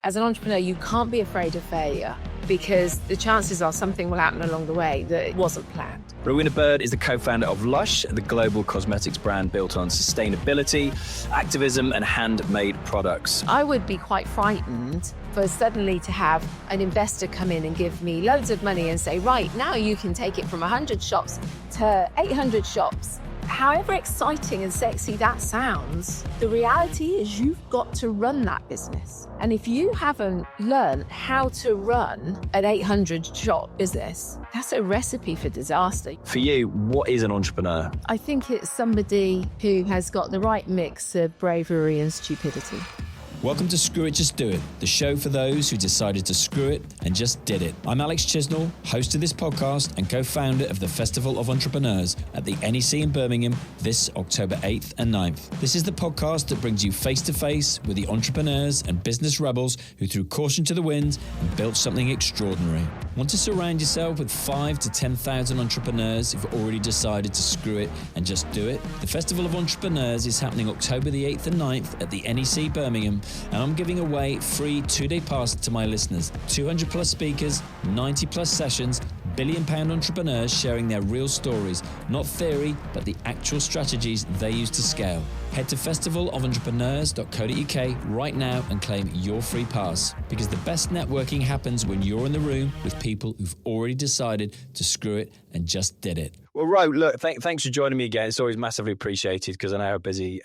As an entrepreneur, you can't be afraid of failure because the chances are something will happen along the way that wasn't planned. Rowena Bird is the co-founder of Lush, the global cosmetics brand built on sustainability, activism, and handmade products. I would be quite frightened for suddenly to have an investor come in and give me loads of money and say, right, now you can take it from 100 shops to 800 shops. However exciting and sexy that sounds, the reality is you've got to run that business. And if you haven't learned how to run an 800 shop business, that's a recipe for disaster. For you, what is an entrepreneur? I think it's somebody who has got the right mix of bravery and stupidity. Welcome to Screw It, Just Do It, the show for those who decided to screw it and just did it. I'm Alex Chisnell, host of this podcast and co-founder of the Festival of Entrepreneurs at the NEC in Birmingham this October 8th and 9th. This is the podcast that brings you face-to-face with the entrepreneurs and business rebels who threw caution to the wind and built something extraordinary. Want to surround yourself with 5,000 to 10,000 entrepreneurs who've already decided to screw it and just do it? The Festival of Entrepreneurs is happening October the 8th and 9th at the NEC Birmingham, and I'm giving away free 2-day pass to my listeners. 200 plus speakers, 90 plus sessions, billion-pound entrepreneurs sharing their real stories, not theory, but the actual strategies they use to scale. Head to festivaloventrepreneurs.co.uk right now and claim your free pass, because the best networking happens when you're in the room with people who've already decided to screw it and just did it. Well, Ro, look, thanks for joining me again. It's always massively appreciated because I know how busy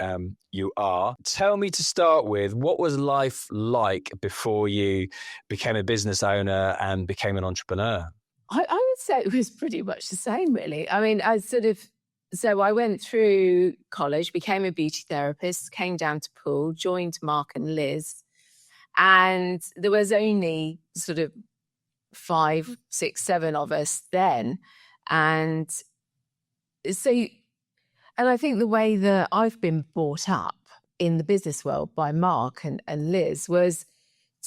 you are. Tell me to start with, what was life like before you became a business owner and became an entrepreneur? I would say it was pretty much the same, really. I mean, so I went through college, became a beauty therapist, came down to Poole, joined Mark and Liz, and there was only sort of 5, 6, 7 of us then. And I think the way that I've been brought up in the business world by Mark and Liz was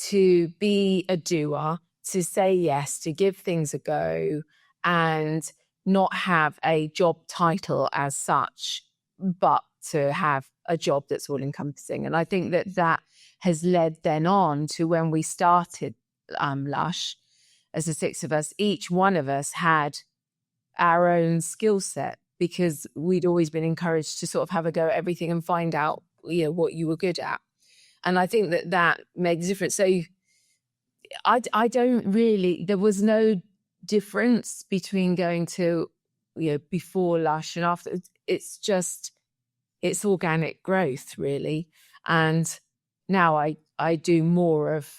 to be a doer, to say yes, to give things a go, and not have a job title as such, but to have a job that's all encompassing. And I think that has led then on to when we started Lush, as the 6 of us, each one of us had our own skill set, because we'd always been encouraged to sort of have a go at everything and find out, what you were good at. And I think that made a difference. So I don't really, there was no difference between going to, before Lush and after. It's organic growth, really. And now I do more of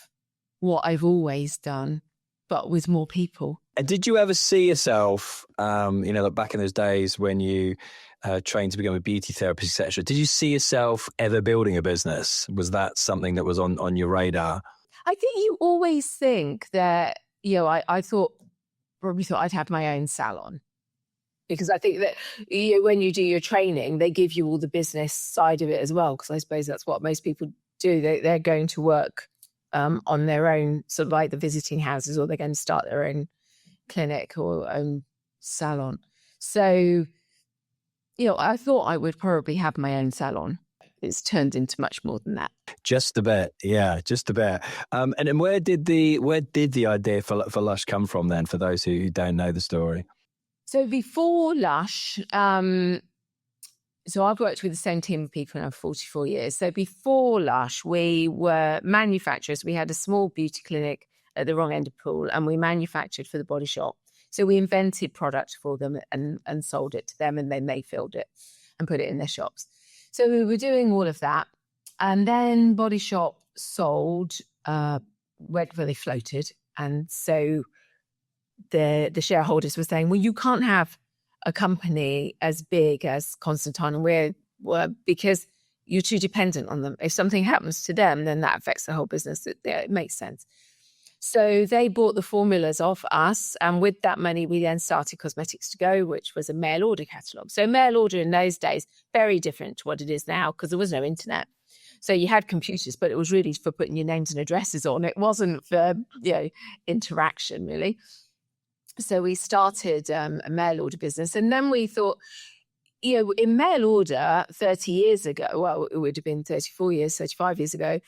what I've always done, but with more people. And did you ever see yourself, like back in those days when you trained to become a beauty therapist, etc., did you see yourself ever building a business? Was that something that was on your radar? I think you always think that, I probably thought I'd have my own salon, because I think that when you do your training, they give you all the business side of it as well, because I suppose that's what most people do. They're going to work on their own, sort of like the visiting houses, or they're going to start their own clinic or own salon. So, I thought I would probably have my own salon. It's turned into much more than that. Just a bit, yeah, just a bit. And then where did the idea for Lush come from then? For those who don't know the story. So before Lush, so I've worked with the same team of people now for 44 years. So before Lush, we were manufacturers. We had a small beauty clinic at the wrong end of Poole, and we manufactured for the Body Shop. So we invented product for them and sold it to them, and then they filled it and put it in their shops. So we were doing all of that. And then Body Shop sold, where they floated. And so the shareholders were saying, well, you can't have a company as big as Constantine and we're because you're too dependent on them. If something happens to them, then that affects the whole business. It makes sense. So they bought the formulas off us, and with that money, we then started Cosmetics to Go, which was a mail order catalogue. So mail order in those days, very different to what it is now, because there was no internet. So you had computers, but it was really for putting your names and addresses on. It wasn't for interaction, really. So we started a mail order business, and then we thought, in mail order 30 years ago, well, it would have been 34 years, 35 years ago,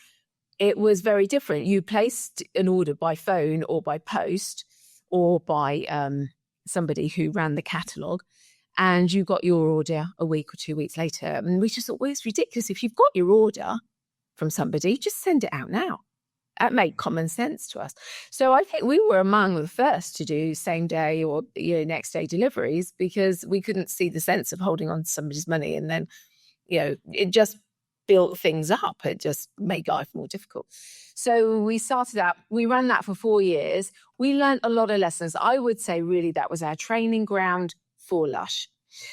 it was very different. You placed an order by phone or by post or by somebody who ran the catalogue, and you got your order a week or 2 weeks later. And we just thought, well, it's ridiculous. If you've got your order from somebody, just send it out now. That made common sense to us. So I think we were among the first to do same day or next day deliveries, because we couldn't see the sense of holding on to somebody's money. And then, it just built things up. It just made life more difficult. So we started out, we ran that for 4 years. We learned a lot of lessons. I would say really that was our training ground for Lush.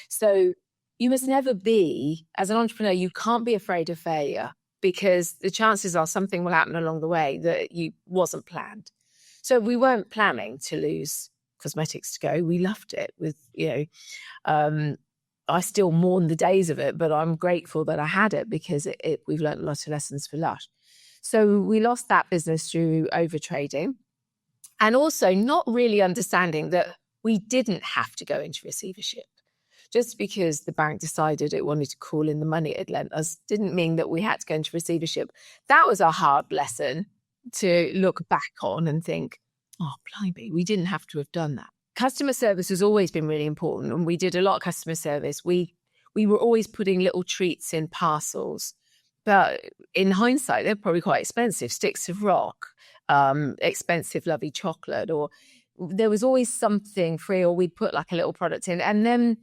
So you must never be, as an entrepreneur, you can't be afraid of failure, because the chances are something will happen along the way that wasn't planned. So we weren't planning to lose Cosmetics to Go. We loved it. I still mourn the days of it, but I'm grateful that I had it, because we've learned a lot of lessons for Lush. So we lost that business through overtrading, and also not really understanding that we didn't have to go into receivership. Just because the bank decided it wanted to call in the money it lent us didn't mean that we had to go into receivership. That was a hard lesson to look back on and think, oh, blimey, we didn't have to have done that. Customer service has always been really important, and we did a lot of customer service. We were always putting little treats in parcels, but in hindsight, they're probably quite expensive. Sticks of rock, expensive lovely chocolate, or there was always something free, or we'd put like a little product in. And then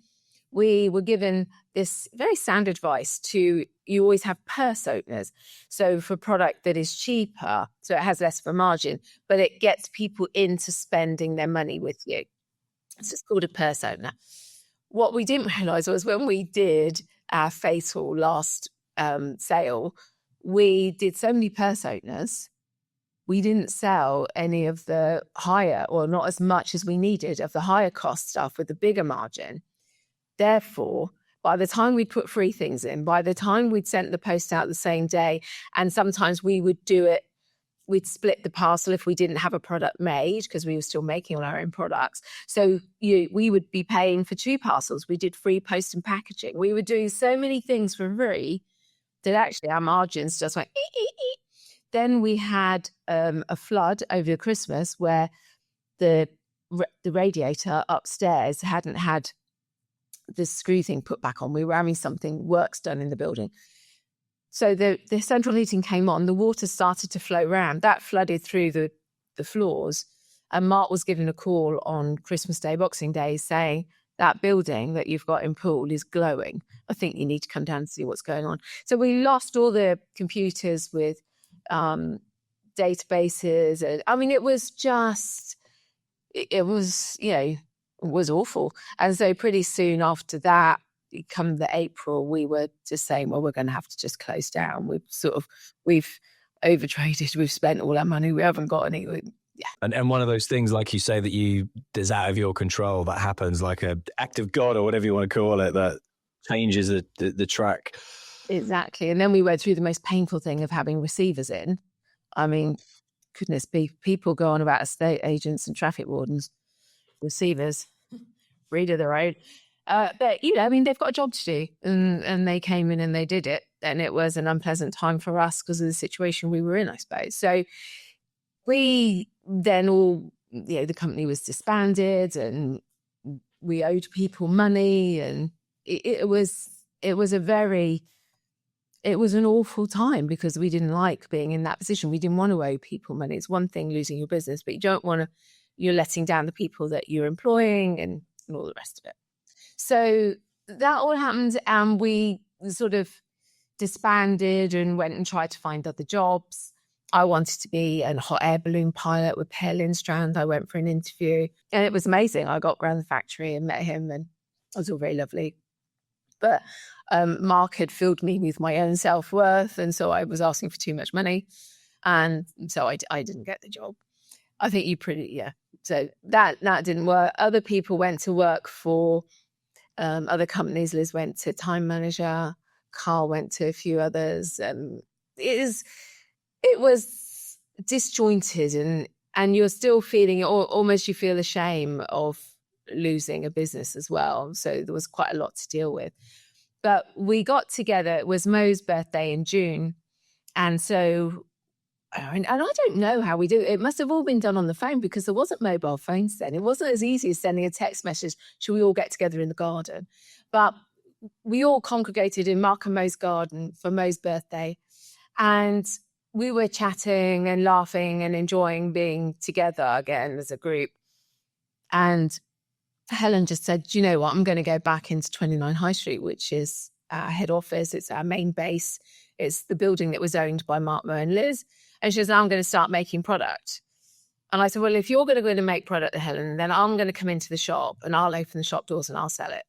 we were given this very sound advice you always have purse openers. So for product that is cheaper, so it has less of a margin, but it gets people into spending their money with you. So it's called a purse opener. What we didn't realise was when we did our fatal last sale, we did so many purse openers, we didn't sell any of the higher, or not as much as we needed, of the higher cost stuff with the bigger margin. Therefore, by the time we'd put free things in, by the time we'd sent the post out the same day, and sometimes we would do it, we'd split the parcel if we didn't have a product made, because we were still making all our own products. So we would be paying for 2 parcels. We did free post and packaging. We were doing so many things for free that actually our margins just went ee. Then we had a flood over Christmas where the radiator upstairs hadn't had the screw thing put back on. We were having works done in the building. So the central heating came on, the water started to flow around. That flooded through the floors. And Mark was given a call on Christmas Day, Boxing Day, saying, that building that you've got in Poole is glowing. I think you need to come down and see what's going on. So we lost all the computers with databases. And I mean, it was awful. And so pretty soon after that, come the April, we were just saying, well, we're going to have to just close down. We've overtraded. We've spent all our money. We haven't got any. Yeah. And one of those things, like you say, that's out of your control, that happens, like an act of God or whatever you want to call it, that changes the track. Exactly. And then we went through the most painful thing of having receivers in. I mean, goodness, people go on about estate agents and traffic wardens. Receivers, breed of their own. But, they've got a job to do, and they came in and they did it. And it was an unpleasant time for us because of the situation we were in, I suppose. So we then the company was disbanded, and we owed people money, and it was an awful time because we didn't like being in that position. We didn't want to owe people money. It's one thing losing your business, but you don't want to, you're letting down the people that you're employing and all the rest of it. So that all happened, and we sort of disbanded and went and tried to find other jobs. I wanted to be a hot air balloon pilot with Per Lindstrand. I went for an interview, and it was amazing. I got around the factory and met him, and it was all very lovely. But Mark had filled me with my own self-worth, and so I was asking for too much money, and so I didn't get the job. I think so that didn't work. Other people went to work for other companies. Liz went to Time Manager, Carl went to a few others. It was disjointed, and you're still feeling, or almost you feel ashamed of losing a business as well. So there was quite a lot to deal with. But we got together. It was Mo's birthday in June, and so and I don't know how we do it. It must have all been done on the phone because there wasn't mobile phones then. It wasn't as easy as sending a text message, should we all get together in the garden? But we all congregated in Mark and Mo's garden for Mo's birthday. And we were chatting and laughing and enjoying being together again as a group. And Helen just said, do you know what? I'm going to go back into 29 High Street, which is our head office. It's our main base. It's the building that was owned by Mark, Mo and Liz. And she says, I'm going to start making product. And I said, well, if you're going to go in and make product, Helen, then I'm going to come into the shop and I'll open the shop doors and I'll sell it.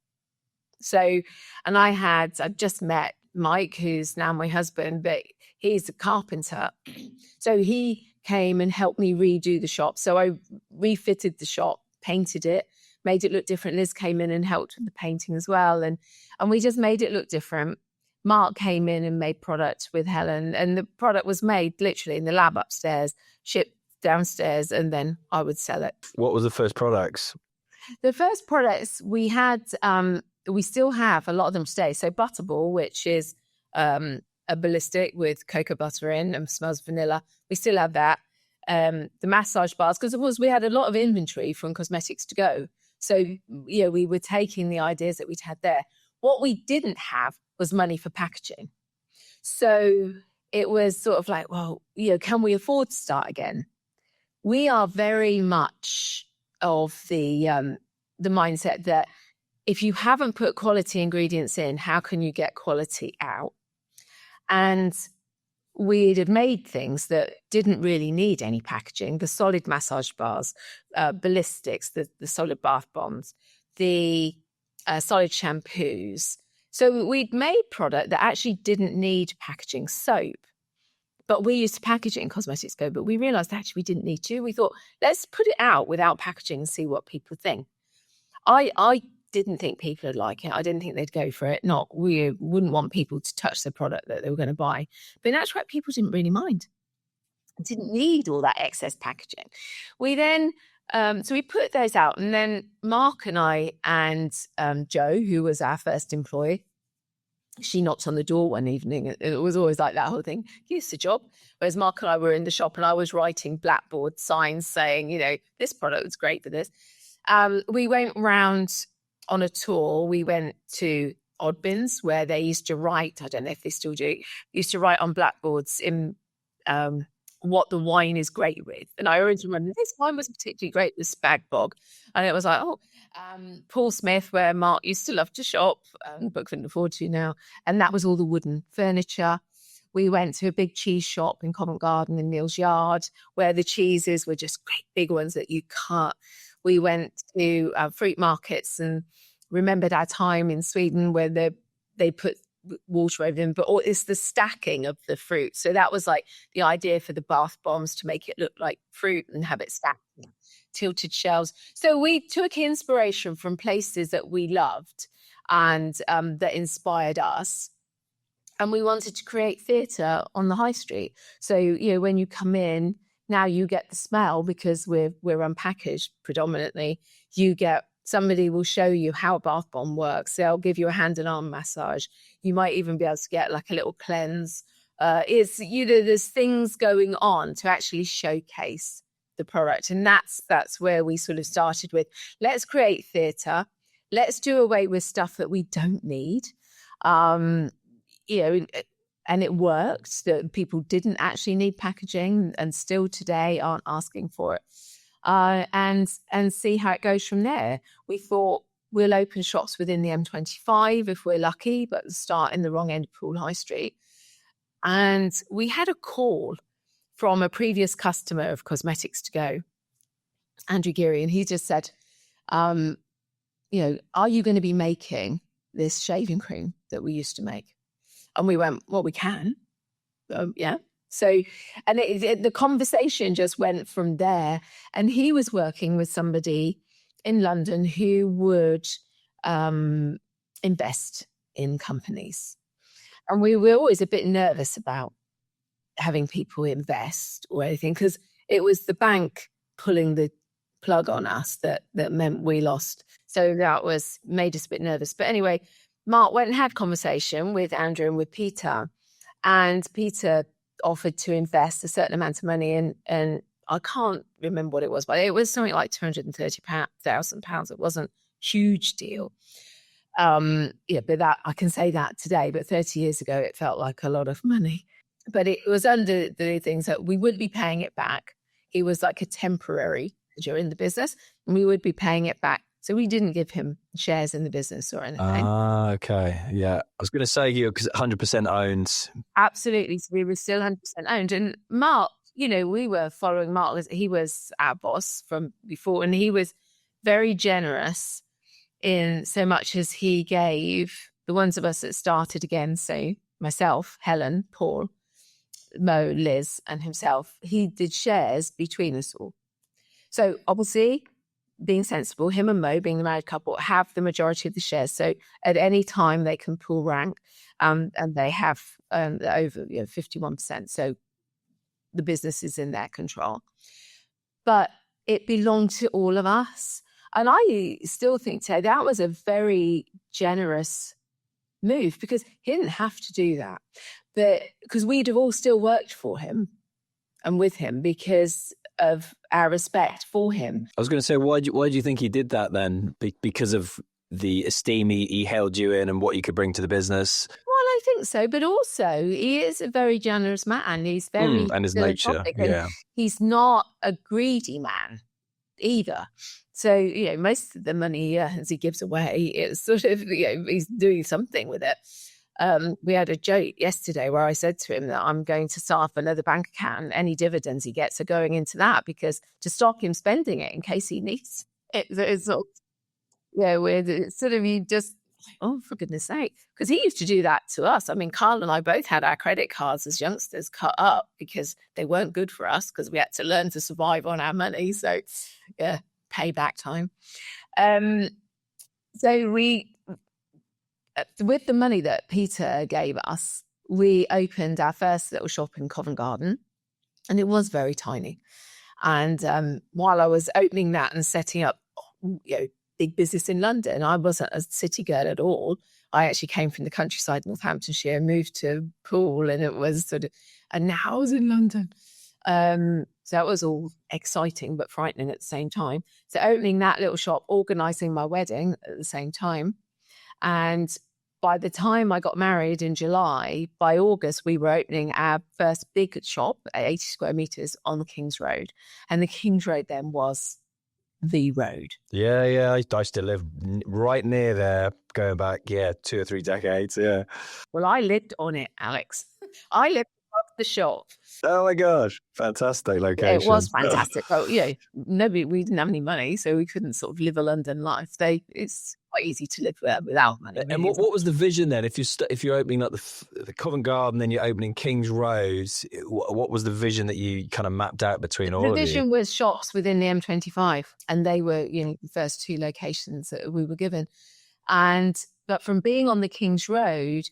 So, and I'd just met Mike, who's now my husband, but he's a carpenter. So he came and helped me redo the shop. So I refitted the shop, painted it, made it look different. Liz came in and helped with the painting as well. And we just made it look different. Mark came in and made product with Helen, and the product was made literally in the lab upstairs, shipped downstairs, and then I would sell it. What was the first products? The first products we had, we still have a lot of them today. So Butterball, which is a ballistic with cocoa butter in and smells vanilla. We still have that. The massage bars, because of course we had a lot of inventory from Cosmetics to Go. So, we were taking the ideas that we'd had there. What we didn't have was money for packaging. So it was sort of like, well, can we afford to start again? We are very much of the mindset that if you haven't put quality ingredients in, how can you get quality out? And we'd have made things that didn't really need any packaging. The solid massage bars, ballistics, the solid bath bombs, the solid shampoos. So we'd made product that actually didn't need packaging. Soap. But we used to package it in Cosmetics Go, but we realized actually we didn't need to. We thought, let's put it out without packaging and see what people think. I didn't think people would like it. I didn't think they'd go for it. We wouldn't want people to touch the product that they were going to buy. But in actual fact, people didn't really mind. Didn't need all that excess packaging. We then, so we put those out, and then Mark and I and Jo, who was our first employee, she knocked on the door one evening. It was always like that whole thing. Here's the job. Whereas Mark and I were in the shop and I was writing blackboard signs saying, this product was great for this. We went round on a tour. We went to Oddbins where they used to write, I don't know if they still do, used to write on blackboards in what the wine is great with. And I always remember this wine was particularly great, the Spag Bog. And it was like, Paul Smith, where Mark used to love to shop, but couldn't afford to now. And that was all the wooden furniture. We went to a big cheese shop in Covent Garden in Neal's Yard, where the cheeses were just great big ones that you cut. We went to fruit markets and remembered our time in Sweden where they put water over them, but it's the stacking of the fruit. So that was like the idea for the bath bombs, to make it look like fruit and have it stacked, tilted shelves. So we took inspiration from places that we loved and that inspired us. And we wanted to create theatre on the high street. So, when you come in, now you get the smell because we're unpackaged predominantly. Somebody will show you how a bath bomb works. They'll give you a hand and arm massage. You might even be able to get like a little cleanse. There's things going on to actually showcase the product. And that's where we sort of started with, let's create theatre. Let's do away with stuff that we don't need. And it worked, that people didn't actually need packaging and still today aren't asking for it. And see how it goes from there. We thought we'll open shops within the M25 if we're lucky, but start in the wrong end of Poole High Street. And we had a call from a previous customer of Cosmetics to Go, Andrew Geary, and he just said, are you going to be making this shaving cream that we used to make? And we went, well, we can. Yeah. So, and the conversation just went from there. And he was working with somebody in London who would invest in companies. And we were always a bit nervous about having people invest or anything, because it was the bank pulling the plug on us that meant we lost. So that made us a bit nervous. But anyway, Mark went and had conversation with Andrew and with Peter. And Peter offered to invest a certain amount of money and I can't remember what it was, but it was something like £230,000. It wasn't a huge deal. But that I can say that today, but 30 years ago, it felt like a lot of money. But it was under the things that we would be paying it back. He was like a temporary manager in the business, and we would be paying it back. So we didn't give him shares in the business or anything. Ah, okay. Yeah. I was going to say here, because 100% owned. Absolutely. So we were still 100% owned. And Mark, we were following Mark. He was our boss from before, and he was very generous in so much as he gave the ones of us that started again, so myself, Helen, Paul, Mo, Liz, and himself, he did shares between us all. So obviously, being sensible, him and Mo, being the married couple, have the majority of the shares. So at any time they can pull rank, and they have over 51%. So the business is in their control. But it belonged to all of us. And I still think today that was a very generous move, because he didn't have to do that. But because we'd have all still worked for him and with him because of our respect for him. I was going to say, why do you think he did that then? Because of the esteem he held you in and what you could bring to the business? Well, I think so. But also, he is a very generous man. He's very and his nature, yeah. He's not a greedy man either. So, most of the money he earns, he gives away. It's sort of, he's doing something with it. We had a joke yesterday where I said to him that I'm going to start up another bank account. Any dividends he gets are going into that, because to stop him spending it in case he needs it. It's sort of, we're sort of, you just, oh, for goodness sake. Because he used to do that to us. I mean, Carl and I both had our credit cards as youngsters cut up because they weren't good for us, because we had to learn to survive on our money. So, yeah, payback time. So we, with the money that Peter gave us, we opened our first little shop in Covent Garden, and it was very tiny. And while I was opening that and setting up, big business in London, I wasn't a city girl at all. I actually came from the countryside, Northamptonshire, moved to Poole, and it was and now I was in London. So that was all exciting but frightening at the same time. So opening that little shop, organising my wedding at the same time. And by the time I got married in July, by August, we were opening our first big shop at 80 square metres on the King's Road. And the King's Road then was the road. Yeah. I used to live right near there, going back, 2 or 3 decades, yeah. Well, I lived on it, Alex. I lived above the shop. Oh my gosh, fantastic location. It was fantastic. Oh, we didn't have any money, so we couldn't sort of live a London life. It's quite easy to live without money. And what was the vision then? If you're opening up the Covent Garden, then you're opening King's Road, what was the vision that you kind of mapped out between all of you? The vision was shops within the M25, and they were the first 2 locations that we were given. But from being on the King's Road,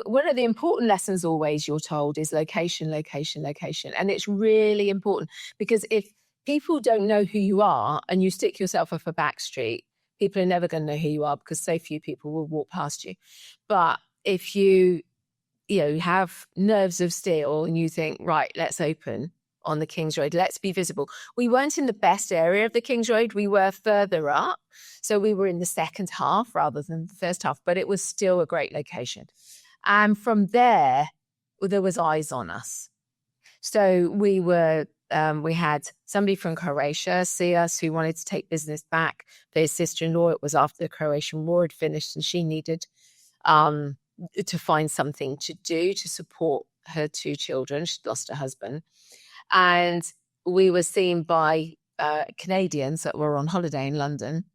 one of the important lessons always you're told is location, location, location. And it's really important, because if people don't know who you are and you stick yourself off a back street, people are never going to know who you are, because so few people will walk past you. But if you have nerves of steel and you think, right, let's open on the King's Road, let's be visible. We weren't in the best area of the King's Road. We were further up. So we were in the second half rather than the first half, but it was still a great location. And from there was eyes on us. So we had somebody from Croatia see us who wanted to take business back. Their sister-in-law, it was after the Croatian War had finished, and she needed to find something to do to support her 2 children. She'd lost her husband. And we were seen by Canadians that were on holiday in London.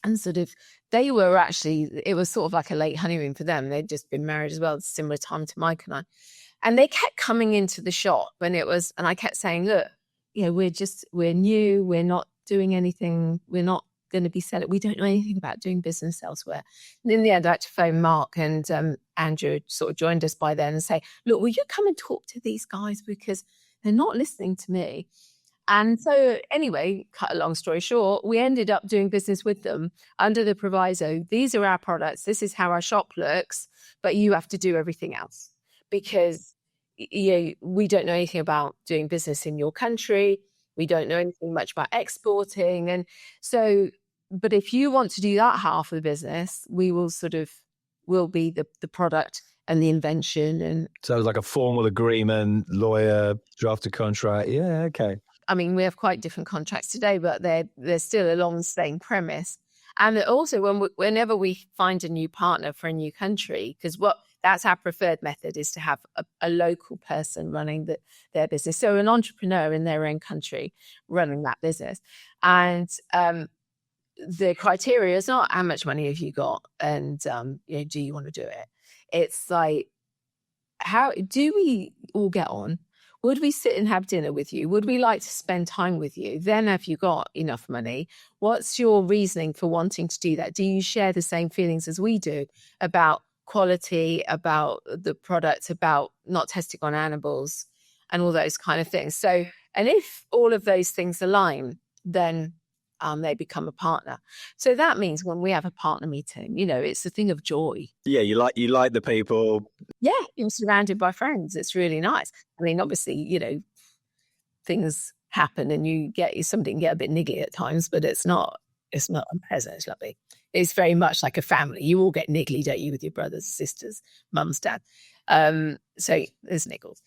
And it was sort of like a late honeymoon for them. They'd just been married as well, at a similar time to Mike and I. And they kept coming into the shop, and I kept saying, look, we're new, we're not doing anything, we're not going to be selling, we don't know anything about doing business elsewhere. And in the end, I had to phone Mark, and Andrew sort of joined us by then and say, look, will you come and talk to these guys, because they're not listening to me. And so anyway, cut a long story short, we ended up doing business with them under the proviso, these are our products, this is how our shop looks, but you have to do everything else. Because, we don't know anything about doing business in your country. We don't know anything much about exporting. And so, but if you want to do that half of the business, we will will be the product and the invention. And so it's like a formal agreement, lawyer, draft a contract. Yeah, okay. I mean, we have quite different contracts today, but they're still along the same premise. And also, whenever we find a new partner for a new country, because that's our preferred method, is to have a local person running their business. So an entrepreneur in their own country running that business. And the criteria is not how much money have you got and do you want to do it? It's like, how do we all get on? Would we sit and have dinner with you? Would we like to spend time with you? Then have you got enough money? What's your reasoning for wanting to do that? Do you share the same feelings as we do about quality, about the product, about not testing on animals and all those kind of things? So, and if all of those things align, then they become a partner. So that means when we have a partner meeting, it's a thing of joy. Yeah, you like the people. Yeah, you're surrounded by friends. It's really nice. I mean, obviously, things happen and somebody can get a bit niggly at times, but it's not unpleasant. It's lovely. It's very much like a family. You all get niggly, don't you, with your brothers, sisters, mums, dad. So there's niggles.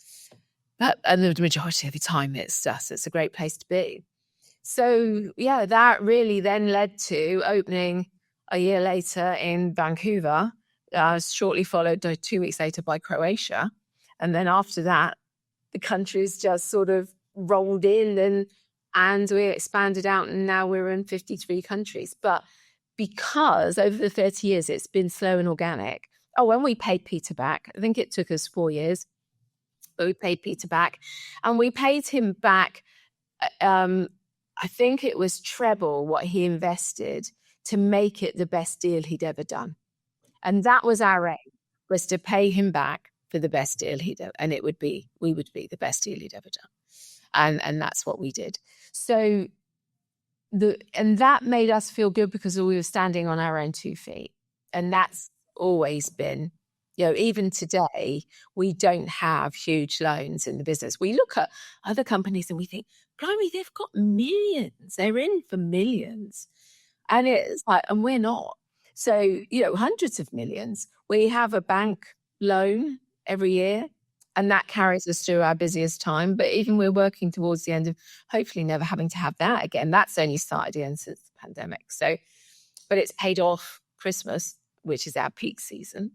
And the majority of the time it's a great place to be. So, yeah, that really then led to opening a year later in Vancouver, shortly followed 2 weeks later by Croatia. And then after that, the countries just sort of rolled in and we expanded out, and now we're in 53 countries. But because over the 30 years, it's been slow and organic. When we paid Peter back, I think it took us 4 years, but we paid Peter back, and we paid him back I think it was treble what he invested to make it the best deal he'd ever done. And that was our aim, was to pay him back for the best deal and we would be the best deal he'd ever done. And that's what we did. So and that made us feel good because we were standing on our own 2 feet. And that's always been, even today, we don't have huge loans in the business. We look at other companies and we think, blimey, they've got millions. They're in for millions. And it's like, and we're not. So, hundreds of millions. We have a bank loan every year, and that carries us through our busiest time. But even we're working towards the end of hopefully never having to have that again. That's only started again since the pandemic. So, but it's paid off Christmas, which is our peak season.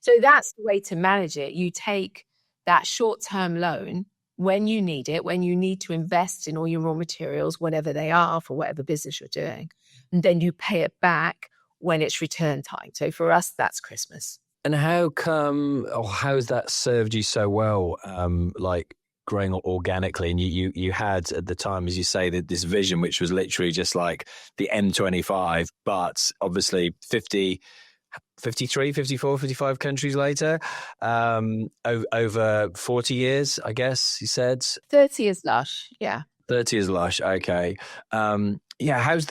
So that's the way to manage it. You take that short-term loan when you need it, when you need to invest in all your raw materials, whatever they are, for whatever business you're doing. And then you pay it back when it's return time. So for us, that's Christmas. And how has that served you so well, like growing organically? And you had at the time, as you say, this vision, which was literally just like the M25, but obviously 53, 54, 55 countries later, over 40 years, I guess you said. 30 is Lush, yeah. 30 is Lush, okay. How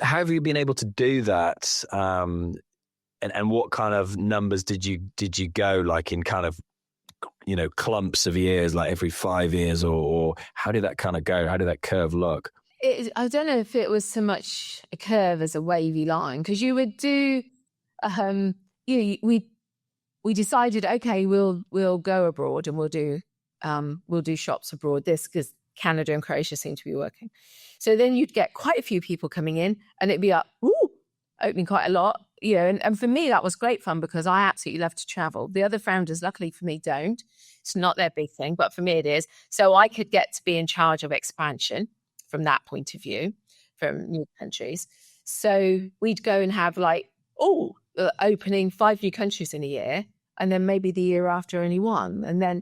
have you been able to do that? And what kind of numbers did you go, like in kind of, clumps of years, like every 5 years, or how did that kind of go? How did that curve look? I don't know if it was so much a curve as a wavy line, because you would do... we decided, okay, we'll go abroad and we'll do shops abroad. This because Canada and Croatia seem to be working. So then you'd get quite a few people coming in, and it'd be opening quite a lot. And for me that was great fun because I absolutely love to travel. The other founders, luckily for me, don't. It's not their big thing, but for me it is. So I could get to be in charge of expansion from that point of view, from new countries. So we'd go and have opening 5 new countries in a year, and then maybe the year after only one. And then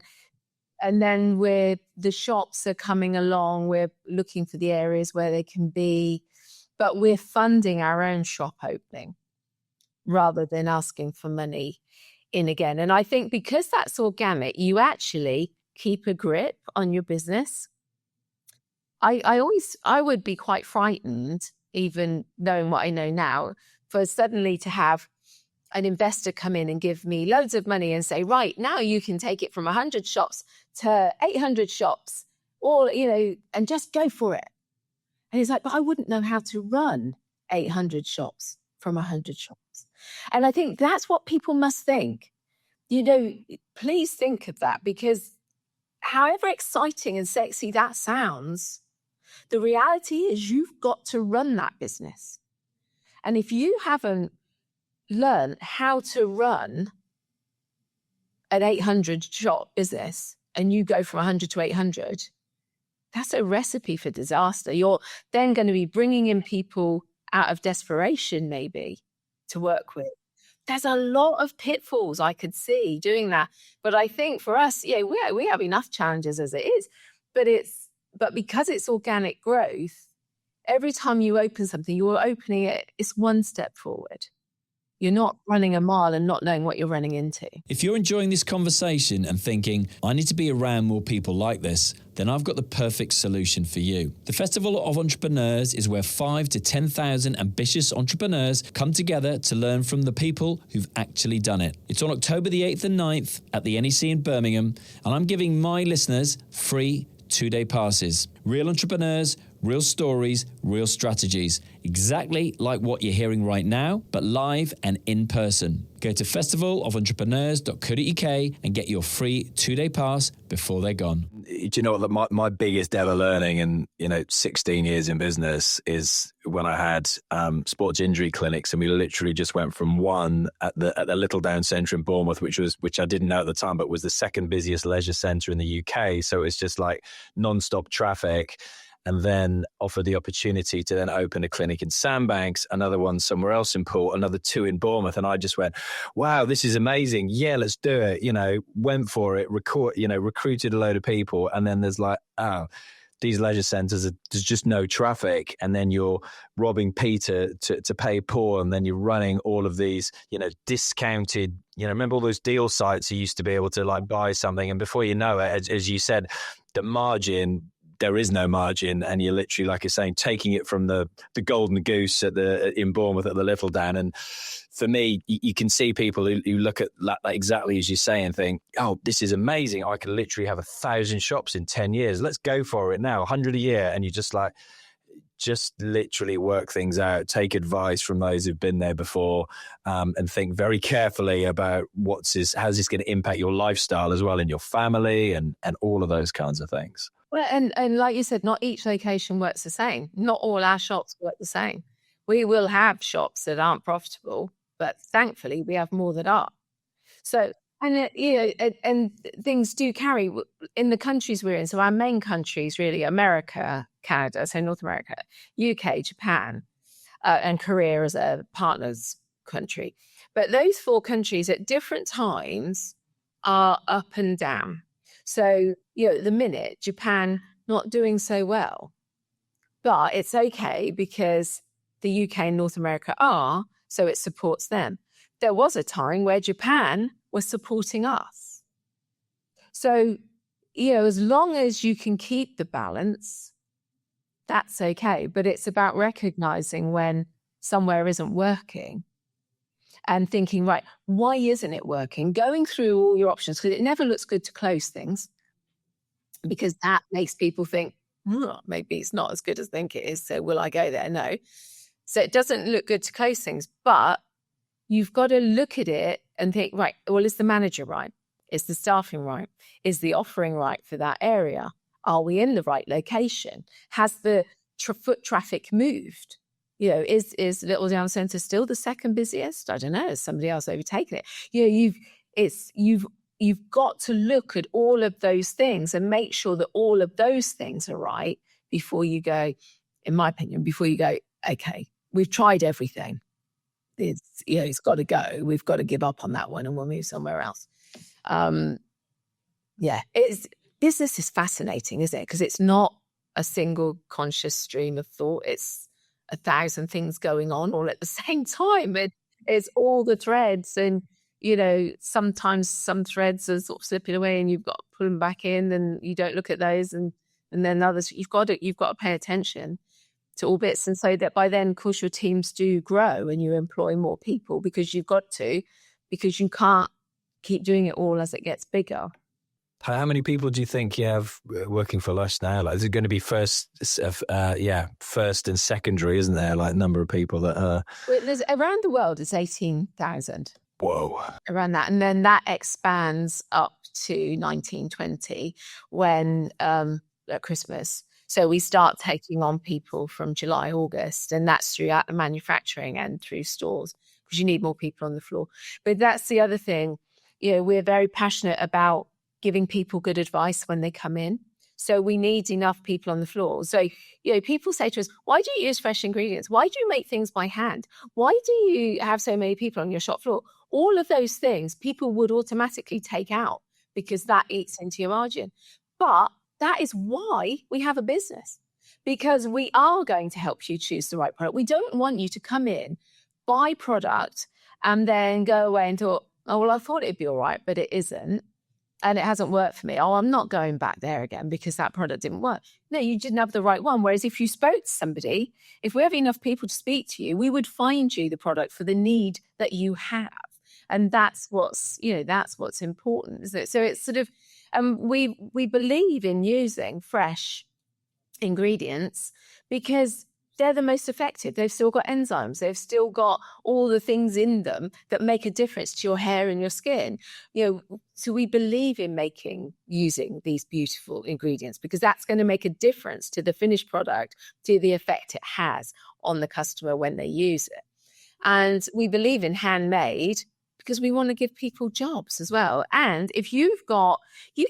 the shops are coming along, we're looking for the areas where they can be, but we're funding our own shop opening rather than asking for money in again. And I think because that's organic, you actually keep a grip on your business. I would be quite frightened, even knowing what I know now, for suddenly to have an investor come in and give me loads of money and say, right, now you can take it from 100 shops to 800 shops, all, you know, and just go for it. And he's like, but I wouldn't know how to run 800 shops from 100 shops. And I think that's what people must think. You know, please think of that, because however exciting and sexy that sounds, the reality is you've got to run that business. And if you haven't learned how to run an 800 shop business and you go from 100 to 800, that's a recipe for disaster. You're then going to be bringing in people out of desperation, maybe, to work with. There's a lot of pitfalls I could see doing that. But I think for us, yeah, we have enough challenges as it is. But because it's organic growth, every time you open something, you're opening it, it's one step forward. You're not running a mile and not knowing what you're running into. If you're enjoying this conversation and thinking, I need to be around more people like this, then I've got the perfect solution for you. The Festival of Entrepreneurs is where 5,000 to 10,000 ambitious entrepreneurs come together to learn from the people who've actually done it. It's on October the 8th and 9th at the NEC in Birmingham, and I'm giving my listeners free 2-day passes. Real entrepreneurs, real stories, real strategies. Exactly like what you're hearing right now, but live and in person. Go to festivalofentrepreneurs.co.uk and get your free 2-day pass before they're gone. Do you know what my biggest ever learning in 16 years in business is when I had sports injury clinics, and we literally just went from one at the Little Down Centre in Bournemouth, which I didn't know at the time, but was the second busiest leisure centre in the UK. So it's just like non-stop traffic. And then offered the opportunity to then open a clinic in Sandbanks, another one somewhere else in Poole, another 2 in Bournemouth. And I just went, wow, this is amazing. Yeah, let's do it. Went for it, recruited a load of people. And then there's like, these leisure centres, there's just no traffic. And then you're robbing Peter to pay Paul. And then you're running all of these, discounted, remember all those deal sites you used to be able to like buy something. And before you know it, as you said, the margin, there is no margin, and you're literally, like you're saying, taking it from the golden goose in Bournemouth at the Little Down. And for me, you can see people who look at that exactly as you say and think, oh, this is amazing. I can literally have 1,000 shops in 10 years. Let's go for it now, 100 a year. And you just literally work things out, take advice from those who've been there before, and think very carefully about how's this going to impact your lifestyle as well, in your family and all of those kinds of things. Well, and like you said, not each location works the same. Not all our shops work the same. We will have shops that aren't profitable, but thankfully we have more that are. So, and things do carry in the countries we're in. So our main countries, really, America, Canada, so North America, UK, Japan, and Korea as a partners country. But those 4 countries at different times are up and down. So, at the minute, Japan not doing so well, but it's okay because the UK and North America are, so it supports them. There was a time where Japan was supporting us. So, as long as you can keep the balance, that's okay. But it's about recognizing when somewhere isn't working and thinking, right, why isn't it working? Going through all your options, because it never looks good to close things, because that makes people think, maybe it's not as good as I think it is. So will I go there? No. So it doesn't look good to close things, but you've got to look at it and think, right, well, is the manager right? Is the staffing right? Is the offering right for that area? Are we in the right location? Has the foot traffic moved? Is Little Down Centre still the second busiest? I don't know. Has somebody else overtaken it? You've got to look at all of those things and make sure that all of those things are right before you go, in my opinion, okay, we've tried everything. It's got to go. We've got to give up on that one and we'll move somewhere else. Business is fascinating, isn't it? Because it's not a single conscious stream of thought. It's 1,000 things going on all at the same time. It's all the threads, and sometimes some threads are sort of slipping away and you've got to pull them back in, and you don't look at those, and then others you've got to pay attention to all bits. And so that by then, of course, your teams do grow and you employ more people because you've got to, because you can't keep doing it all as it gets bigger. How many people do you think you have working for Lush now? Like, is it going to be first and secondary, isn't there? Like, number of people that are... Well, there's around the world, it's 18,000. Whoa. Around that. And then that expands up to 1920 when at Christmas. So we start taking on people from July, August, and that's throughout the manufacturing and through stores because you need more people on the floor. But that's the other thing. You know, we're very passionate about giving people good advice when they come in. So we need enough people on the floor. So, you know, people say to us, why do you use fresh ingredients? Why do you make things by hand? Why do you have so many people on your shop floor? All of those things people would automatically take out because that eats into your margin. But that is why we have a business, because we are going to help you choose the right product. We don't want you to come in, buy product, and then go away and thought, oh, well, I thought it'd be all right, but it isn't. And it hasn't worked for me. Oh, I'm not going back there again because that product didn't work. No, you didn't have the right one. Whereas if you spoke to somebody, if we have enough people to speak to you, we would find you the product for the need that you have. And that's what's important, isn't it? So it's sort of, we believe in using fresh ingredients because they're the most effective. They've still got enzymes. They've still got all the things in them that make a difference to your hair and your skin. You know, so we believe in using these beautiful ingredients because that's going to make a difference to the finished product, to the effect it has on the customer when they use it. And we believe in handmade because we want to give people jobs as well. And if you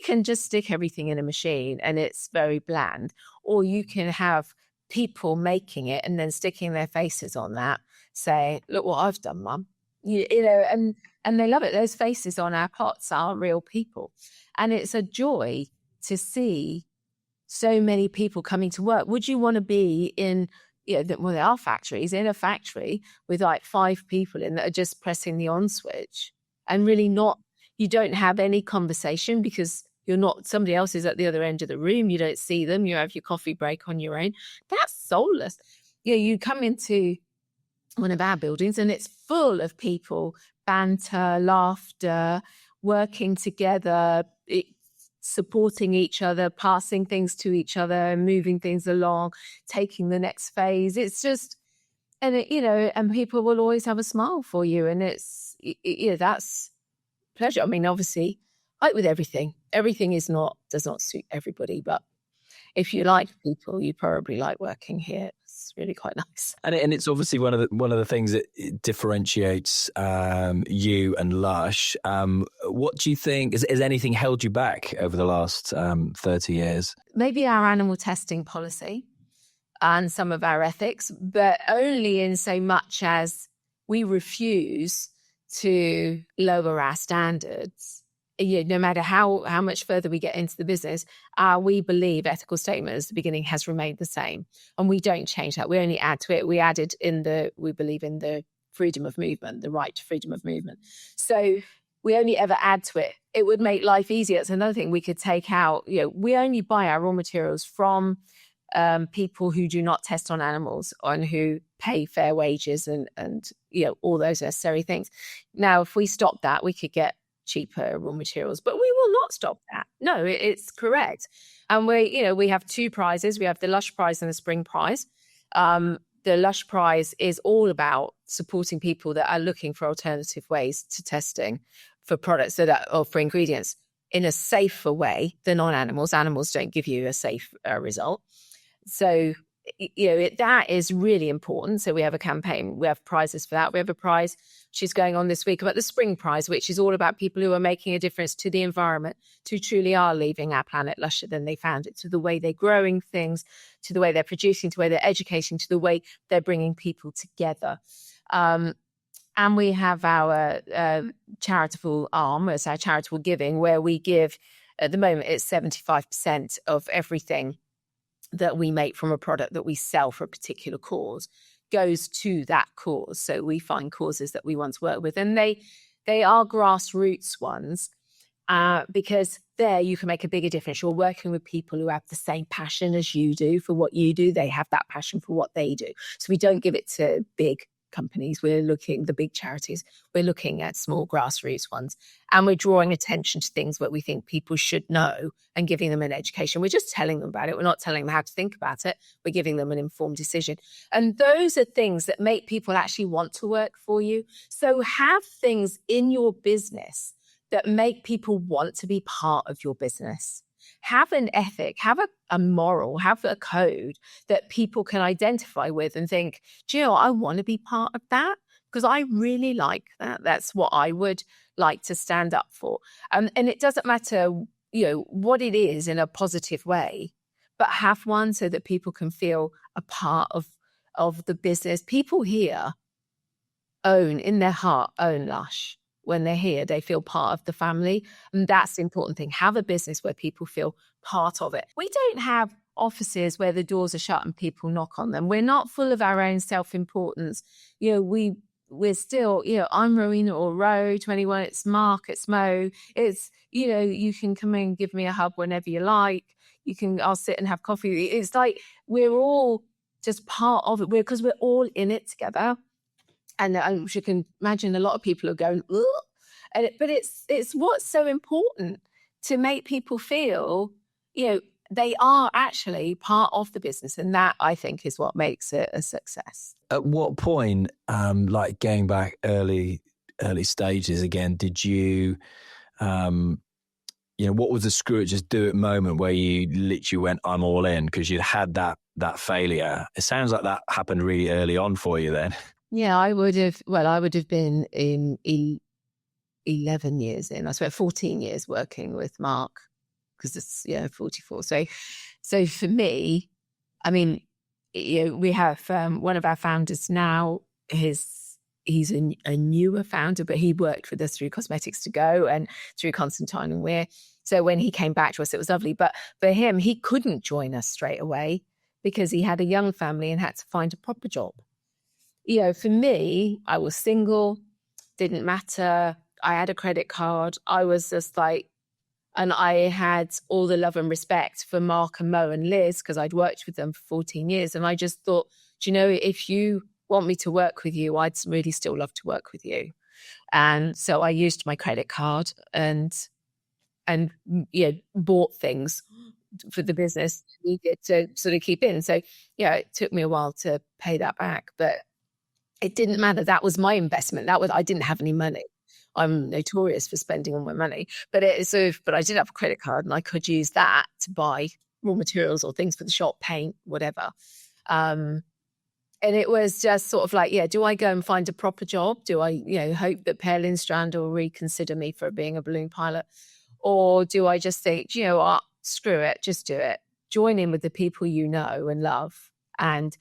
can just stick everything in a machine and it's very bland, or you can have people making it and then sticking their faces on that, saying, look what I've done, Mum. You know, and they love it. Those faces on our pots are real people. And it's a joy to see so many people coming to work. Would you want to be in, there are factories, in a factory with like 5 people in that are just pressing the on switch and really you don't have any conversation because somebody else is at the other end of the room. You don't see them. You have your coffee break on your own. That's soulless. You come into one of our buildings and it's full of people, banter, laughter, working together, supporting each other, passing things to each other, moving things along, taking the next phase. It's just, and people will always have a smile for you. And that's pleasure. I mean, obviously, like with everything does not suit everybody, but if you like people, you probably like working here. It's really quite nice. And it's obviously one of the things that differentiates you and Lush. What do you think, has anything held you back over the last 30 years? Maybe our animal testing policy and some of our ethics, but only in so much as we refuse to lower our standards. No matter how much further we get into the business, we believe ethical statement at the beginning has remained the same. And we don't change that. We only add to it. We added we believe in the freedom of movement, the right to freedom of movement. So we only ever add to it. It would make life easier. It's another thing we could take out. We only buy our raw materials from people who do not test on animals and who pay fair wages and all those necessary things. Now, if we stop that, we could get cheaper raw materials, but we will not stop that. No, it's correct. And we have 2 prizes. We have the Lush Prize and the Spring Prize. The Lush Prize is all about supporting people that are looking for alternative ways to testing for products or for ingredients in a safer way than on animals. Animals don't give you a safe result. So that is really important. So we have a campaign. We have prizes for that. We have a prize which is going on this week about the Spring Prize, which is all about people who are making a difference to the environment, who truly are leaving our planet lusher than they found it, to the way they're growing things, to the way they're producing, to the way they're educating, to the way they're bringing people together. And we have our charitable arm, it's our charitable giving, where we give, at the moment, it's 75% of everything that we make from a product that we sell for a particular cause goes to that cause. So we find causes that we want to work with, and they are grassroots ones. because there you can make a bigger difference. You're working with people who have the same passion as you do for what you do. They have that passion for what they do. So we don't give it to big companies. We're looking, the big charities, we're looking at small grassroots ones, and we're drawing attention to things that we think people should know and giving them an education. We're just telling them about it. We're not telling them how to think about it. We're giving them an informed decision. And those are things that make people actually want to work for you. So have things in your business that make people want to be part of your business. Have an ethic, have a moral, have a code that people can identify with and think, do you know, I want to be part of that because I really like that. That's what I would like to stand up for. And it doesn't matter, you know, what it is in a positive way, but have one so that people can feel a part of the business. People here in their heart, own Lush. When they're here, they feel part of the family. And that's the important thing. Have a business where people feel part of it. We don't have offices where the doors are shut and people knock on them. We're not full of our own self-importance. You know, we're still, you know, I'm Rowena or Row 21. It's Mark, it's Mo. It's, you know, you can come in and give me a hug whenever you like. I'll sit and have coffee. It's like we're all just part of it. Because we're all in it together. And you can imagine a lot of people are going, ugh. But it's what's so important to make people feel, you know, they are actually part of the business. And that, I think, is what makes it a success. At what point, like going back early stages again, did you, you know, what was the screw it, just do it moment where you literally went, I'm all in, because you'd had that failure? It sounds like that happened really early on for you then. Yeah, I would have been in 11 years in. I spent 14 years working with Mark because it's 44. So for me, I mean, you know, we have one of our founders now. He's a newer founder, but he worked with us through Cosmetics to Go and through Constantine and Weir. So when he came back to us, it was lovely. But for him, he couldn't join us straight away because he had a young family and had to find a proper job. You know, for me, I was single, didn't matter. I had a credit card. I was just like, and I had all the love and respect for Mark and Mo and Liz because I'd worked with them for 14 years. And I just thought, do you know, if you want me to work with you, I'd really still love to work with you. And so I used my credit card and bought things for the business needed to sort of keep in. So, yeah, it took me a while to pay that back, but it didn't matter. That was my investment. I didn't have any money. I'm notorious for spending all my money, but I did have a credit card and I could use that to buy raw materials or things for the shop, paint, whatever. And it was just sort of like, do I go and find a proper job? Do I, hope that Pear Lindstrand will reconsider me for being a balloon pilot? Or do I just think, you know what, screw it, just do it. Join in with the people you know and love and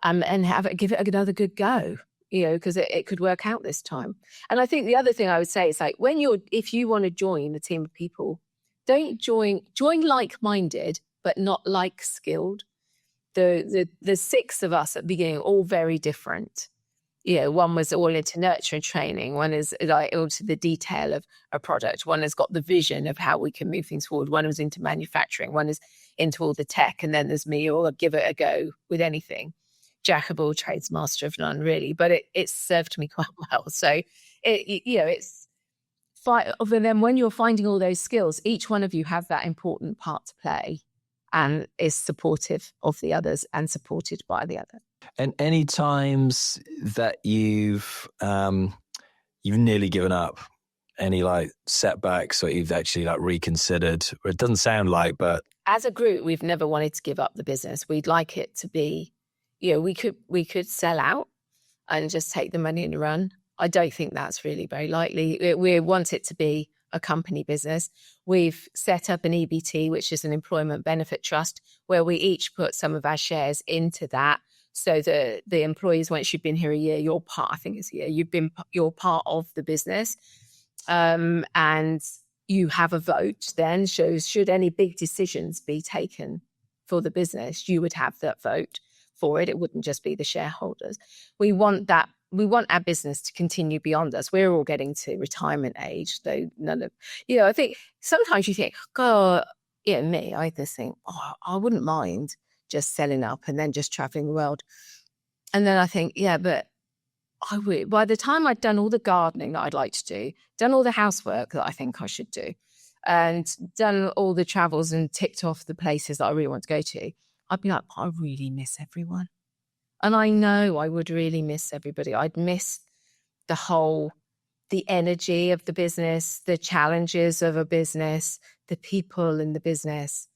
give it another good go, because it could work out this time. And I think the other thing I would say is like if you want to join a team of people, don't join like-minded, but not like-skilled. The six of us at the beginning, all very different. One was all into nurture and training. One is like into the detail of a product. One has got the vision of how we can move things forward. One was into manufacturing. One is into all the tech. And then there's me, or give it a go with anything. Jack of all trades, master of none, really. But it served me quite well. So it's fight. And then when you're finding all those skills, each one of you have that important part to play, and is supportive of the others and supported by the other. And any times that you've nearly given up, any like setbacks, or you've actually like reconsidered? Or it doesn't sound like, but as a group, we've never wanted to give up the business. We'd like it to be, we could sell out and just take the money and run. I don't think that's really very likely. We want it to be a company business. We've set up an EBT, which is an employment benefit trust, where we each put some of our shares into that. So the employees, once you've been here a year, you're part of the business. And you have a vote then. So should any big decisions be taken for the business, you would have that vote for it. It wouldn't just be the shareholders. We want that we want our business to continue beyond us. We're all getting to retirement age, though none of, I think sometimes you think, God, me, I just think, I wouldn't mind just selling up and then just traveling the world. And then I think, but I would, by the time I'd done all the gardening that I'd like to do, done all the housework that I think I should do, and done all the travels and ticked off the places that I really want to go to, I'd be like, I really miss everyone. And I know I would really miss everybody. I'd miss the energy of the business, the challenges of a business, the people in the business.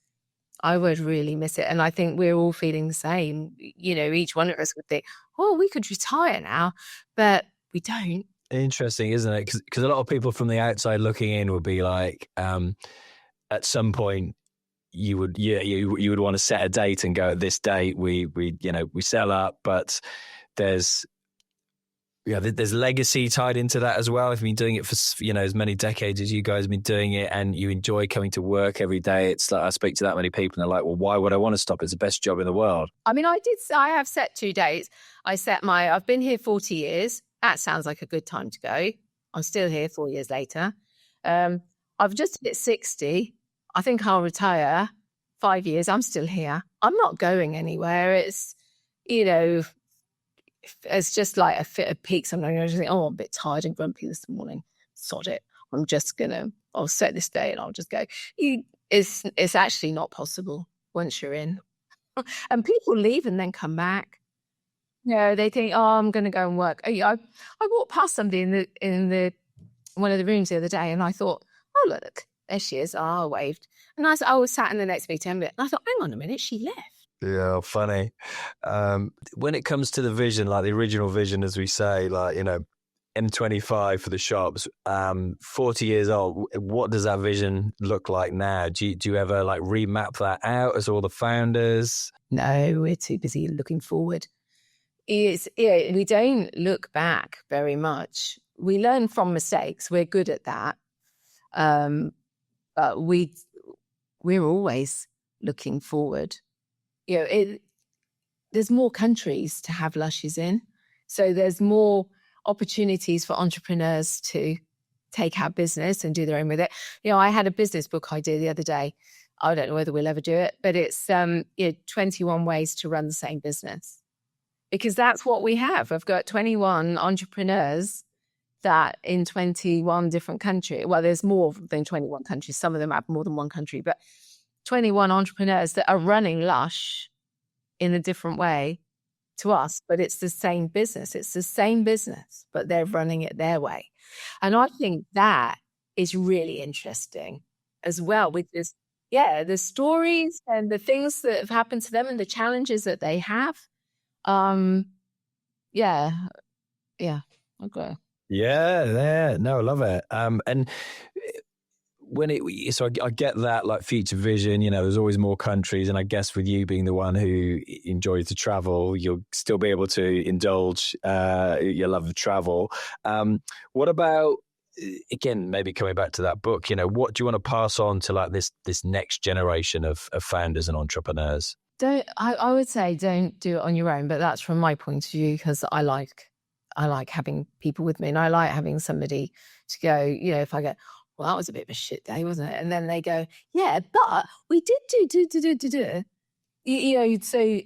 I would really miss it. And I think we're all feeling the same. Each one of us would think, we could retire now, but we don't. Interesting, isn't it? Because a lot of people from the outside looking in would be like, at some point, you would want to set a date and go, at this date we sell up, but there's legacy tied into that as well. If you've been doing it for as many decades as you guys have been doing it, and you enjoy coming to work every day, it's like I speak to that many people and they're like, well, why would I want to stop? It's the best job in the world. I mean, I have set 2 dates. I've been here 40 years. That sounds like a good time to go. I'm still here 4 years later. I've just hit 60. I think I'll retire 5 years. I'm still here. I'm not going anywhere. It's, it's just like a fit of peak. Sometimes I just think, I'm a bit tired and grumpy this morning. Sod it. I'll set this day and I'll just go. It's actually not possible once you're in. And people leave and then come back. They think, I'm going to go and work. I walked past somebody in the one of the rooms the other day, and I thought, look, there she is. I waved. And I was sat in the next meeting, and I thought, hang on a minute, she left. Yeah, funny. When it comes to the vision, like the original vision, as we say, like, M25 for the shops, 40 years old, what does that vision look like now? Do you ever like remap that out as all the founders? No, we're too busy looking forward. We don't look back very much. We learn from mistakes. We're good at that. But we're always looking forward. There's more countries to have Lushes in. So there's more opportunities for entrepreneurs to take our business and do their own with it. I had a business book idea the other day. I don't know whether we'll ever do it, but it's 21 ways to run the same business. Because that's what we have. I've got 21 entrepreneurs that in 21 different countries, well, there's more than 21 countries. Some of them have more than one country, but 21 entrepreneurs that are running Lush in a different way to us, but it's the same business. It's the same business, but they're running it their way. And I think that is really interesting as well, because, the stories and the things that have happened to them and the challenges that they have. Okay. Yeah. No, I love it. And so I get that, like, future vision, there's always more countries. And I guess with you being the one who enjoys to travel, you'll still be able to indulge your love of travel. What about, again, maybe coming back to that book, what do you want to pass on to like this next generation of founders and entrepreneurs? I would say don't do it on your own, but that's from my point of view, because I like having people with me, and I like having somebody to go, if I go, well, that was a bit of a shit day, wasn't it? And then they go, yeah, but we did do. So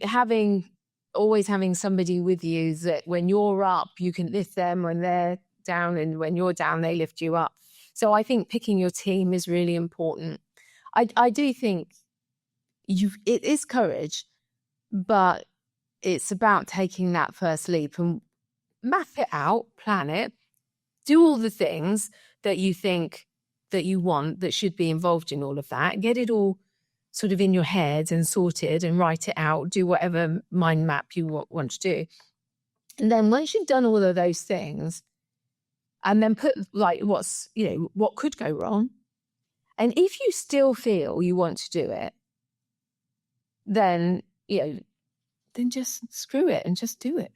always having somebody with you that when you're up, you can lift them, when they're down, and when you're down, they lift you up. So I think picking your team is really important. I do think it is courage, but it's about taking that first leap and map it out, plan it, do all the things that you think that you want that should be involved in all of that, get it all sort of in your head and sorted, and write it out, do whatever mind map you want to do. And then once you've done all of those things, and then put like what could go wrong. And if you still feel you want to do it, then just screw it and just do it.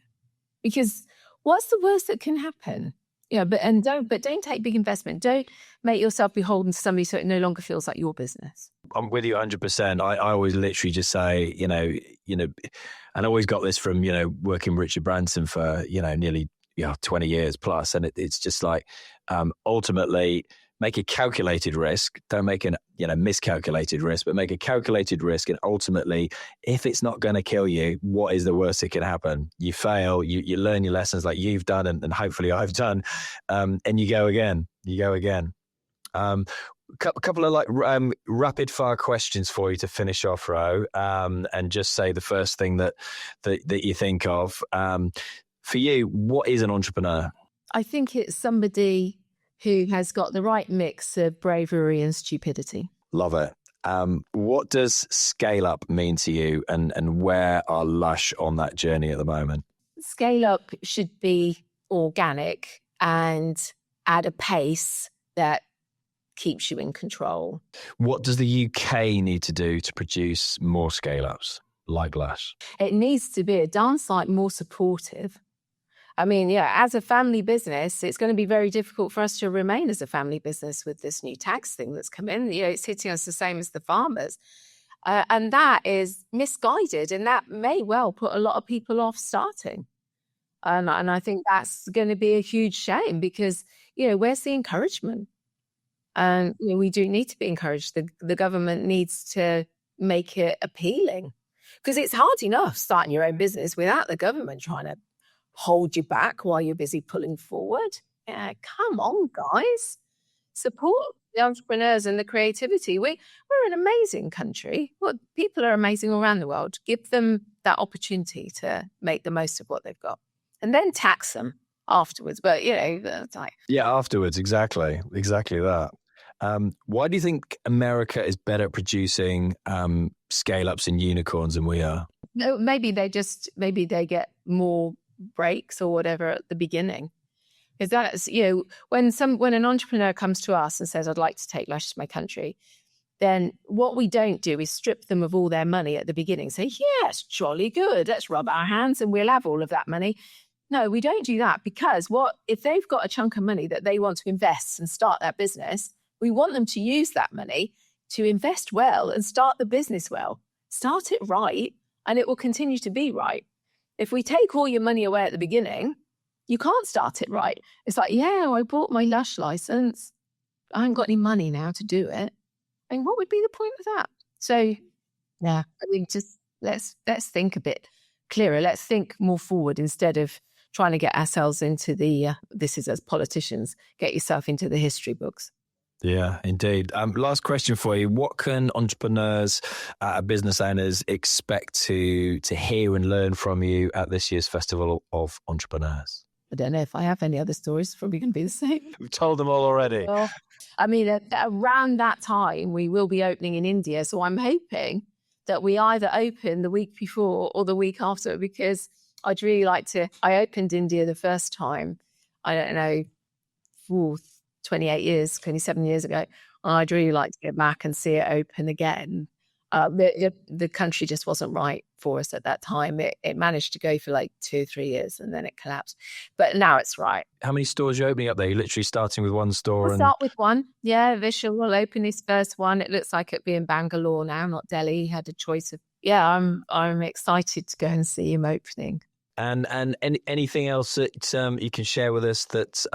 Because what's the worst that can happen? But don't take big investment. Don't make yourself beholden to somebody so it no longer feels like your business. I'm with you 100%. I always literally just say, and I always got this from, working with Richard Branson for, nearly 20 years plus. And it's just like, ultimately make a calculated risk. Don't make an miscalculated risk, but make a calculated risk. And ultimately, if it's not going to kill you, what is the worst that can happen? You fail, you learn your lessons like you've done and hopefully I've done, and you go again. Couple of rapid fire questions for you to finish off, Ro, and just say the first thing that you think of. For you, what is an entrepreneur? I think it's somebody who has got the right mix of bravery and stupidity. Love it. What does scale up mean to you, and where are Lush on that journey at the moment? Scale up should be organic and at a pace that keeps you in control. What does the UK need to do to produce more scale ups like Lush? It needs to be a darn sight more supportive. I mean, as a family business, it's going to be very difficult for us to remain as a family business with this new tax thing that's come in. It's hitting us the same as the farmers. And that is misguided, and that may well put a lot of people off starting. And I think that's going to be a huge shame because, where's the encouragement? And we do need to be encouraged. The government needs to make it appealing because it's hard enough starting your own business without the government trying to hold you back while you're busy pulling forward. Yeah, come on, guys. Support the entrepreneurs and the creativity. We're an amazing country. People are amazing all around the world. Give them that opportunity to make the most of what they've got and then tax them afterwards. But, afterwards. Exactly that. Why do you think America is better at producing scale-ups and unicorns than we are? No, maybe they get more breaks or whatever at the beginning. Because that's, when an entrepreneur comes to us and says, I'd like to take Lush to my country, then what we don't do is strip them of all their money at the beginning. Say, yes, jolly good. Let's rub our hands and we'll have all of that money. No, we don't do that because if they've got a chunk of money that they want to invest and start that business, we want them to use that money to invest well and start the business well. Start it right, and it will continue to be right. If we take all your money away at the beginning, you can't start it right. It's like, I bought my Lush license. I haven't got any money now to do it. I mean, what would be the point of that? So, I mean, just let's think a bit clearer. Let's think more forward instead of trying to get ourselves into this is as politicians, get yourself into the history books. Yeah, indeed. Last question for you. What can entrepreneurs, business owners expect to hear and learn from you at this year's Festival of Entrepreneurs? I don't know if I have any other stories. It's probably going to be the same. We've told them all already. Well, I mean, around that time, we will be opening in India. So I'm hoping that we either open the week before or the week after, because I'd really like to. I opened India the first time, I don't know, 27 years ago. I'd really like to get back and see it open again. The country just wasn't right for us at that time. It managed to go for like 2 or 3 years and then it collapsed. But now it's right. How many stores are you opening up there? You're literally starting with one store? We'll start with one. Yeah, Vishal will open his first one. It looks like it'll be in Bangalore now, not Delhi. He had a choice of, I'm excited to go and see him opening. And anything else that you can share with us that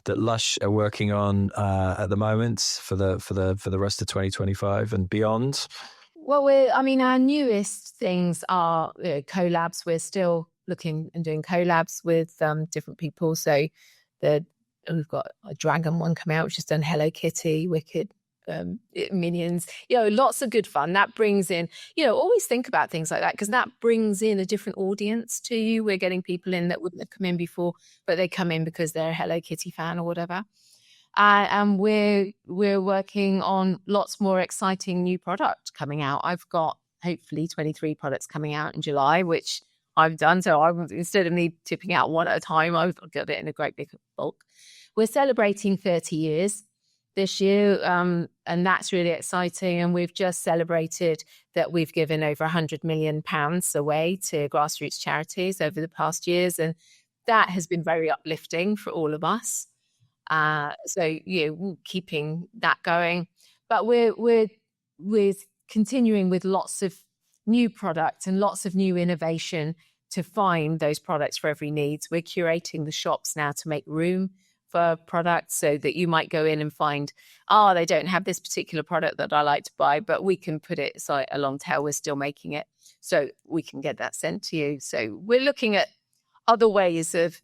Lush are working on at the moment for the rest of 2025 and beyond? Well, our newest things are collabs. We're still looking and doing collabs with different people. So we've got a dragon one coming out, which has done Hello Kitty, Wicked, Minions, lots of good fun. That brings in, always think about things like that because that brings in a different audience to you. We're getting people in that wouldn't have come in before, but they come in because they're a Hello Kitty fan or whatever. And we're working on lots more exciting new product coming out. I've got hopefully 23 products coming out in July, which I've done. So instead of me tipping out one at a time, I've got it in a great big bulk. We're celebrating 30 years this year, and that's really exciting. And we've just celebrated that we've given over £100 million away to Grassroots charities over the past years, and that has been very uplifting for all of us. So keeping that going, but we're continuing with lots of new products and lots of new innovation to find those products for every need. We're curating the shops now to make room for products, so that you might go in and find, they don't have this particular product that I like to buy, but we can put it aside a long tail. We're still making it, so we can get that sent to you. So we're looking at other ways of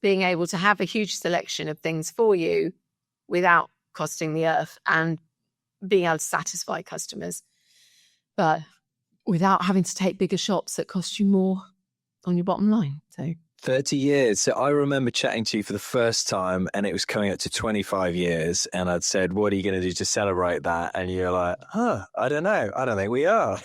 being able to have a huge selection of things for you without costing the earth, and being able to satisfy customers, but without having to take bigger shops that cost you more on your bottom line. So 30 years. So I remember chatting to you for the first time, and it was coming up to 25 years. And I'd said, what are you going to do to celebrate that? And you're like, I don't know. I don't think we are.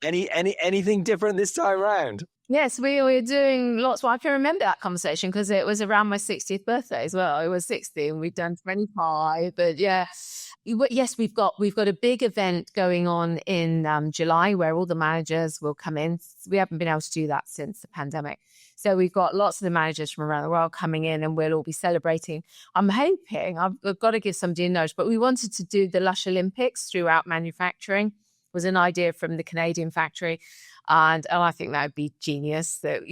Anything different this time around? Yes, we were doing lots. Well, I can remember that conversation because it was around my 60th birthday as well. I was 60 and we've done 25. But yes, we've got a big event going on in July where all the managers will come in. We haven't been able to do that since the pandemic. So we've got lots of the managers from around the world coming in, and we'll all be celebrating. I'm hoping, I've got to give somebody a nudge, but we wanted to do the Lush Olympics throughout manufacturing. It was an idea from the Canadian factory. And I think that would be genius. That,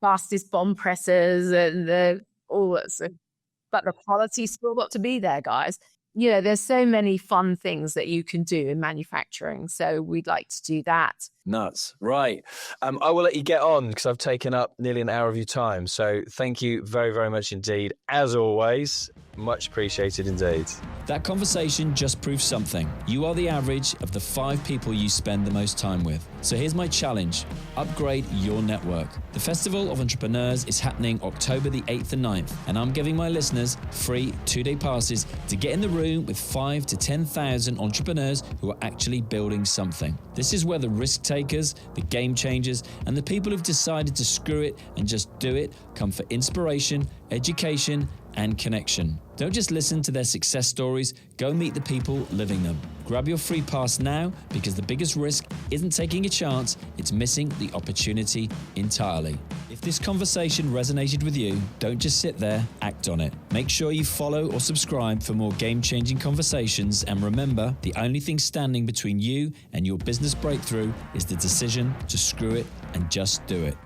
fastest bomb presses and all that. But the quality's still got to be there, guys. There's so many fun things that you can do in manufacturing. So we'd like to do that. Nuts. Right. I will let you get on because I've taken up nearly an hour of your time. So thank you very, very much indeed. As always, much appreciated indeed. That conversation just proves something. You are the average of the 5 people you spend the most time with. So here's my challenge. Upgrade your network. The Festival of Entrepreneurs is happening October the 8th and 9th, and I'm giving my listeners free 2-day passes to get in the room with 5,000 to 10,000 entrepreneurs who are actually building something. This is where the risk takers, the game changers, and the people who've decided to screw it and just do it come for inspiration, education, and connection. Don't just listen to their success stories, go meet the people living them. Grab your free pass now, because the biggest risk isn't taking a chance, it's missing the opportunity entirely. If this conversation resonated with you, don't just sit there, act on it. Make sure you follow or subscribe for more game-changing conversations, and remember, the only thing standing between you and your business breakthrough is the decision to screw it and just do it.